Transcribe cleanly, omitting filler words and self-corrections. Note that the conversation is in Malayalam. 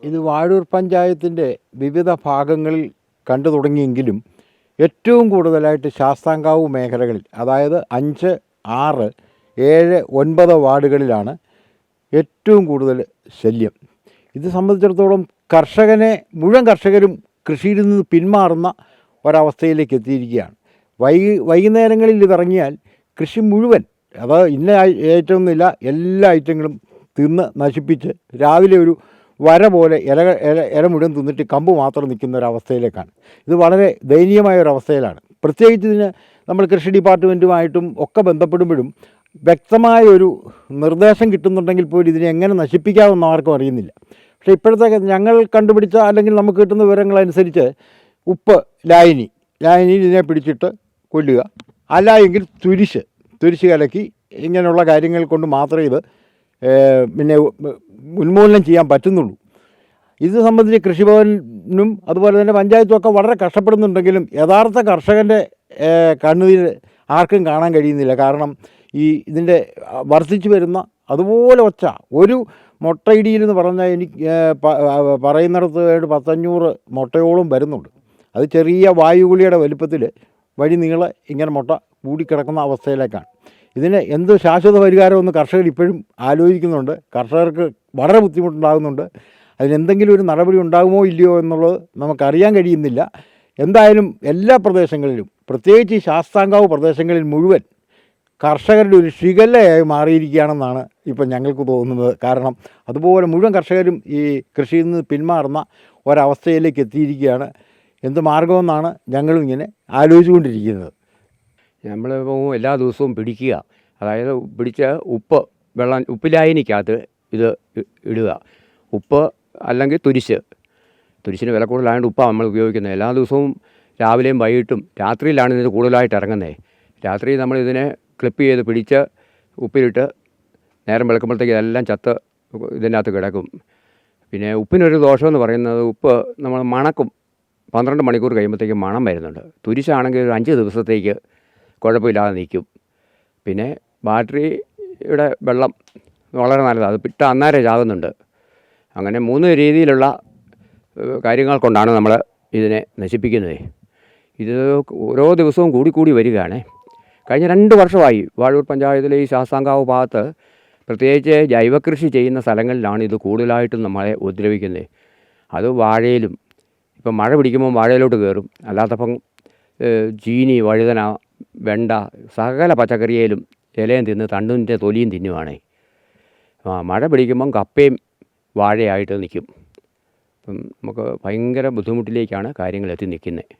ഇത് വാഴൂർ പഞ്ചായത്തിൻ്റെ വിവിധ ഭാഗങ്ങളിൽ കണ്ടു തുടങ്ങിയെങ്കിലും ഏറ്റവും കൂടുതലായിട്ട് ശാസ്താംകാവ് മേഖലകളിൽ, അതായത് 5, 6, 7, 9 വാർഡുകളിലാണ് ഏറ്റവും കൂടുതൽ ശല്യം. ഇത് സംബന്ധിച്ചിടത്തോളം മുഴുവൻ കർഷകരും കൃഷിയിൽ നിന്ന് പിന്മാറുന്ന ഒരവസ്ഥയിലേക്ക് എത്തിയിരിക്കുകയാണ്. വൈകുന്നേരങ്ങളിൽ ഇതിറങ്ങിയാൽ കൃഷി മുഴുവൻ, അത് ഇന്ന ഐറ്റമൊന്നുമില്ല, എല്ലാ ഐറ്റങ്ങളും തിന്ന് നശിപ്പിച്ച് രാവിലെ ഒരു വര പോലെ ഇല മുഴുവൻ തിന്നിട്ട് കമ്പ് മാത്രം നിൽക്കുന്ന ഒരവസ്ഥയിലേക്കാണ്. ഇത് വളരെ ദയനീയമായ ഒരവസ്ഥയിലാണ്. പ്രത്യേകിച്ച് ഇതിന് നമ്മൾ കൃഷി ഡിപ്പാർട്ട്മെൻറ്റുമായിട്ടും ഒക്കെ ബന്ധപ്പെടുമ്പോഴും വ്യക്തമായ ഒരു നിർദ്ദേശം കിട്ടുന്നുണ്ടെങ്കിൽ പോലും ഇതിനെ എങ്ങനെ നശിപ്പിക്കാമെന്ന് ആർക്കും അറിയുന്നില്ല. പക്ഷേ ഇപ്പോഴത്തെ ഞങ്ങൾ കണ്ടുപിടിച്ച അല്ലെങ്കിൽ നമുക്ക് കിട്ടുന്ന വിവരങ്ങളനുസരിച്ച് ലായനിയിൽ ഇതിനെ പിടിച്ചിട്ട് കൊല്ലുക, അല്ല എങ്കിൽ തുരിശ് കലക്കി ഇങ്ങനെയുള്ള കാര്യങ്ങൾ കൊണ്ട് മാത്രമേ ഇത് പിന്നെ ഉന്മൂലനം ചെയ്യാൻ പറ്റുന്നുള്ളൂ. ഇത് സംബന്ധിച്ച് കൃഷിഭവനും അതുപോലെ തന്നെ പഞ്ചായത്തും ഒക്കെ വളരെ കഷ്ടപ്പെടുന്നുണ്ടെങ്കിലും യഥാർത്ഥ കർഷകൻ്റെ കണ്ണുനീര് ആർക്കും കാണാൻ കഴിയുന്നില്ല. കാരണം ഇതിൻ്റെ വർദ്ധിച്ചു വരുന്ന അതുപോലെ ഒരു മുട്ടയിടിയിലെന്ന് പറഞ്ഞാൽ എനിക്ക് പറയുന്നിടത്ത് 500 മുട്ടയോളം വരുന്നുണ്ട്. അത് ചെറിയ വായുഗുളിയുടെ വലുപ്പത്തിൽ വഴി നീളെ ഇങ്ങനെ മുട്ട കൂടിക്കിടക്കുന്ന അവസ്ഥയിലേക്കാണ്. ഇതിന് എന്ത് ശാശ്വത പരിഹാരമെന്ന് കർഷകർ ഇപ്പോഴും ആലോചിക്കുന്നുണ്ട്. കർഷകർക്ക് വളരെ ബുദ്ധിമുട്ടുണ്ടാകുന്നുണ്ട്. അതിനെന്തെങ്കിലും ഒരു നടപടി ഉണ്ടാകുമോ ഇല്ലയോ എന്നുള്ളത് നമുക്കറിയാൻ കഴിയുന്നില്ല. എന്തായാലും എല്ലാ പ്രദേശങ്ങളിലും, പ്രത്യേകിച്ച് ഈ ശാസ്താംകാവ് പ്രദേശങ്ങളിൽ മുഴുവൻ കർഷകരുടെ ഒരു ശിഖലയായി മാറിയിരിക്കുകയാണെന്നാണ് ഇപ്പം ഞങ്ങൾക്ക് തോന്നുന്നത്. കാരണം അതുപോലെ മുഴുവൻ കർഷകരും ഈ കൃഷിയിൽ നിന്ന് പിന്മാറുന്ന ഒരവസ്ഥയിലേക്ക് എത്തിയിരിക്കുകയാണ്. എന്ത് മാർഗമെന്നാണ് ഞങ്ങളും ഇങ്ങനെ ആലോചിച്ചുകൊണ്ടിരിക്കുന്നത്. നമ്മളിപ്പോൾ എല്ലാ ദിവസവും പിടിക്കുക, അതായത് പിടിച്ച ഉപ്പിലായനിക്കകത്ത് ഇത് ഇടുക. ഉപ്പ് അല്ലെങ്കിൽ തുരിശിന് വില കൂടുതലായതുകൊണ്ട് ഉപ്പാണ് നമ്മൾ ഉപയോഗിക്കുന്നത്. എല്ലാ ദിവസവും രാവിലെയും വൈകിട്ടും രാത്രിയിലാണ് ഇതിന് കൂടുതലായിട്ട് ഇറങ്ങുന്നത്. രാത്രി നമ്മളിതിനെ ക്ലിപ്പ് ചെയ്ത് പിടിച്ച് ഉപ്പിലിട്ട് നേരം വെളുക്കുമ്പോഴത്തേക്ക് ഇതെല്ലാം ചത്ത് ഇതിനകത്ത് കിടക്കും. പിന്നെ ഉപ്പിനൊരു ദോഷമെന്ന് പറയുന്നത്, ഉപ്പ് നമ്മൾ മണക്കും. 12 മണിക്കൂർ കഴിയുമ്പോഴത്തേക്കും മണം വരുന്നുണ്ട്. തുരിശാണെങ്കിൽ ഒരു 5 ദിവസത്തേക്ക് കുഴപ്പമില്ലാതെ നിൽക്കും. പിന്നെ ബാറ്ററിയുടെ വെള്ളം വളരെ നല്ലതാണ്, അത് പിട്ട അന്നേരം ചാകുന്നുണ്ട്. അങ്ങനെ 3 രീതിയിലുള്ള കാര്യങ്ങൾ കൊണ്ടാണ് നമ്മൾ ഇതിനെ നശിപ്പിക്കുന്നത്. ഇത് ഓരോ ദിവസവും കൂടി വരികയാണ്. കഴിഞ്ഞ 2 വർഷമായി വാഴൂർ പഞ്ചായത്തിലെ ഈ ശാസ്താംകാവ് ഭാഗത്ത് പ്രത്യേകിച്ച് ജൈവകൃഷി ചെയ്യുന്ന സ്ഥലങ്ങളിലാണ് ഇത് കൂടുതലായിട്ടും നമ്മളെ ഉപദ്രവിക്കുന്നത്. അത് വാഴയിലും, ഇപ്പം മഴ പിടിക്കുമ്പോൾ വാഴയിലോട്ട് കയറും. അല്ലാത്തപ്പം ചീനി, വഴുതന, വെണ്ട, സകല പച്ചക്കറിയിലും ഇലയും തിന്ന് തണ്ടിൻ്റെ തൊലിയും തിന്നുവാണ്. മഴ പിടിക്കുമ്പം കപ്പയും വാഴയായിട്ട് നിൽക്കും. അപ്പം നമുക്ക് ഭയങ്കര ബുദ്ധിമുട്ടിലേക്കാണ് കാര്യങ്ങൾ എത്തി നിൽക്കുന്നത്.